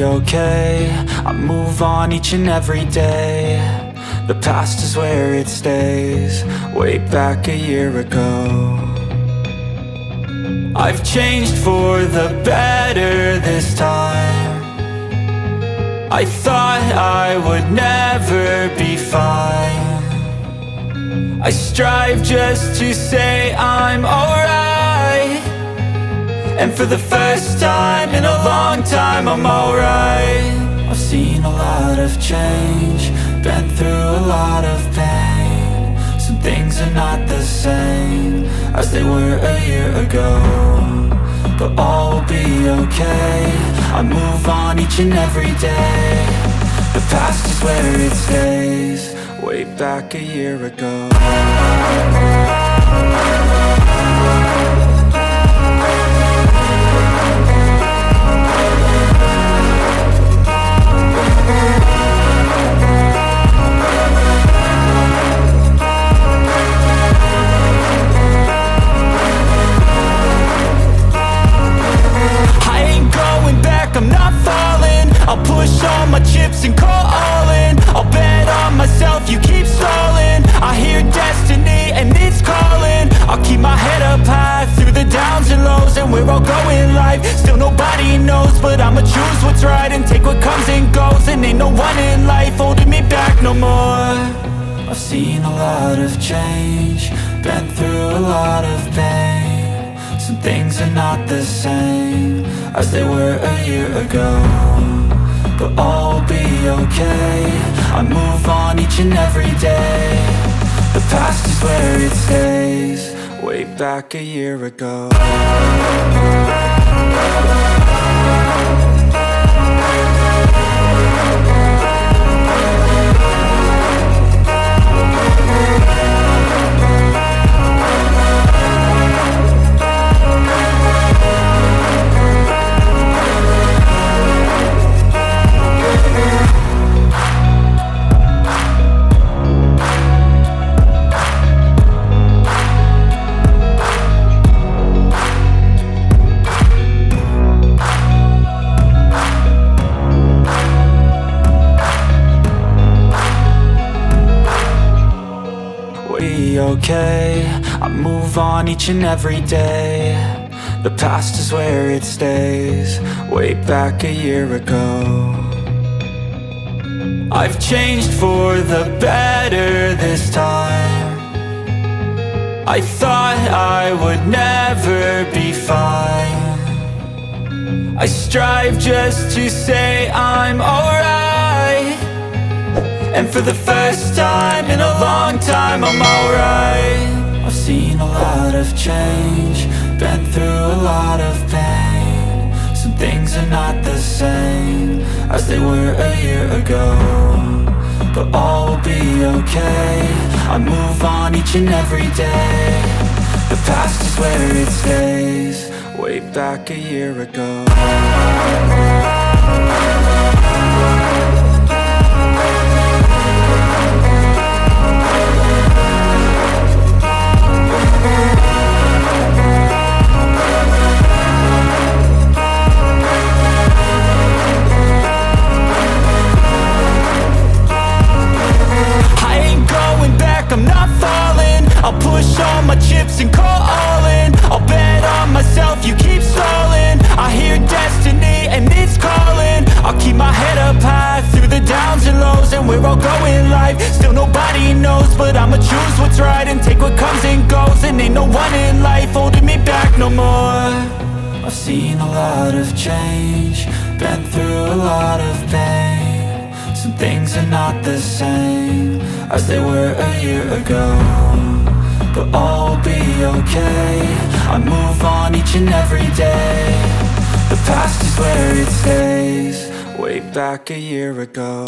okay. I move on each and every day. The past is where it stays. Way back a year ago, I've changed for the better this time. I thought I would never be fine. I strive just to say I'm alright, and for the first time in a long time I'm alright. I've seen a lot of change, been through a lot of pain. Some things are not the same as they were a year ago, but all will be okay. I move on each and every day. The past is where it stays. Way back a year ago. I'm not falling. I'll push all my chips and call all in. I'll bet on myself, you keep stalling. I hear destiny and it's calling. I'll keep my head up high through the downs and lows, and we're all going live. Still nobody knows, but I'ma choose what's right and take what comes and goes. And ain't no one in life holding me back no more. I've seen a lot of change, been through a lot of pain. Some things are not the same as they were a year ago, but all will be okay. I move on each and every day. The past is where it stays. Way back a year ago. Okay, I move on each and every day. The past is where it stays. Way back a year ago, I've changed for the better this time. I thought I would never be fine. I strive just to say I'm alright, and for the first time in a long time I'm alright. I've seen a lot of change, been through a lot of pain. Some things are not the same as they were a year ago, but all will be okay. I move on each and every day. The past is where it stays. Way back a year ago. I'm not falling. I'll push all my chips and call all in. I'll bet on myself, you keep stalling. I hear destiny and it's calling. I'll keep my head up high through the downs and lows, and we're all going live. Still nobody knows, but I'ma choose what's right and take what comes and goes. And ain't no one in life holding me back no more. I've seen a lot of change, been through a lot of pain. Some things are not the same as they were a year ago, but all will be okay. I move on each and every day. The past is where it stays. Way back a year ago.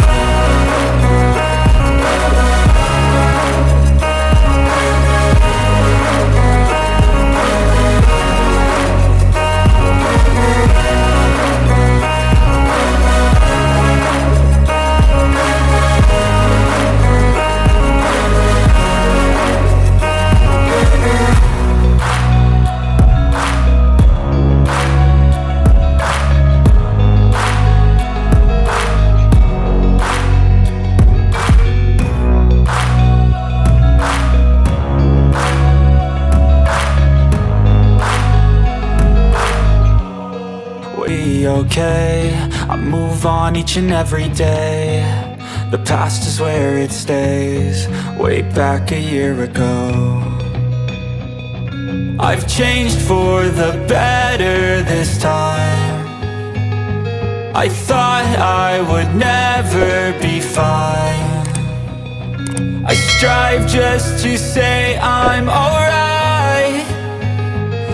okay. I move on each and every day. The past is where it stays. Way back a year ago, I've changed for the better this time. I thought I would never be fine. I strive just to say I'm alright,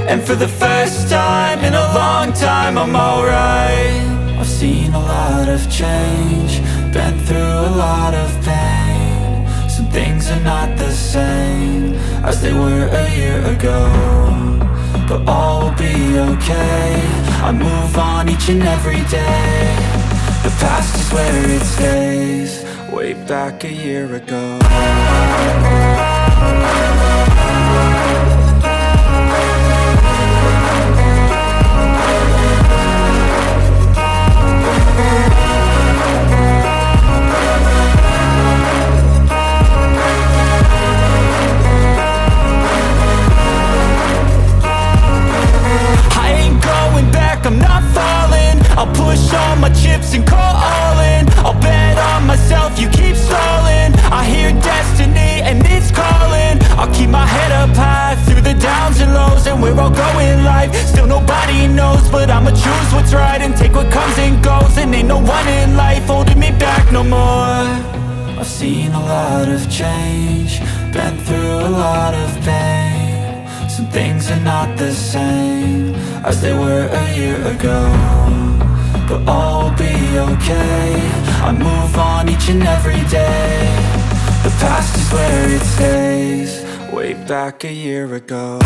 and for the first time in a long time I'm alright. I've seen a lot of change, been through a lot of pain. Some things are not the same as they were a year ago, but all will be okay. I move on each and every day. The past is where it stays. Way back a year ago. I'm not falling. I'll push all my chips and call all in. I'll bet on myself, you keep stalling. I hear destiny and it's calling. I'll keep my head up high through the downs and lows, and we're all going live. Still nobody knows, but I'ma choose what's right and take what comes and goes. And ain't no one in life holding me back no more. I've seen a lot of change, been through a lot of pain. Some things are not the same as they were a year ago, but all will be okay. I move on each and every day. The past is where it stays. Way back a year ago.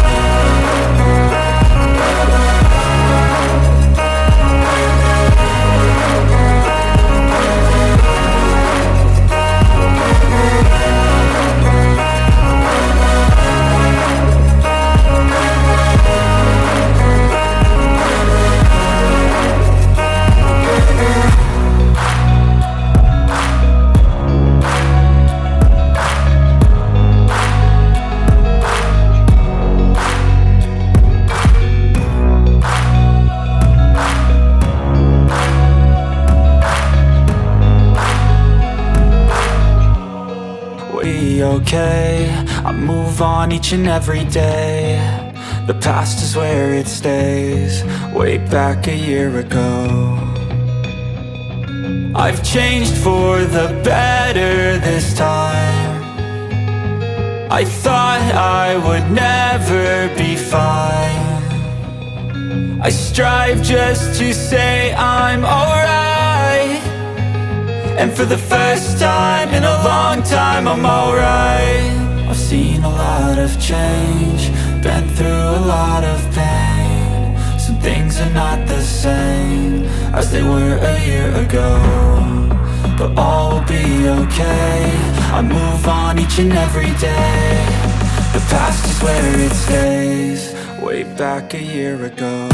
Okay, I move on each and every day. The past is where it stays. Way back a year ago, I've changed for the better this time. I thought I would never be fine. I strive just to say I'm alright, and for the first time in a long time I'm alright. I've seen a lot of change, been through a lot of pain. Some things are not the same as they were a year ago, but all will be okay. I move on each and every day. The past is where it stays. Way back a year ago.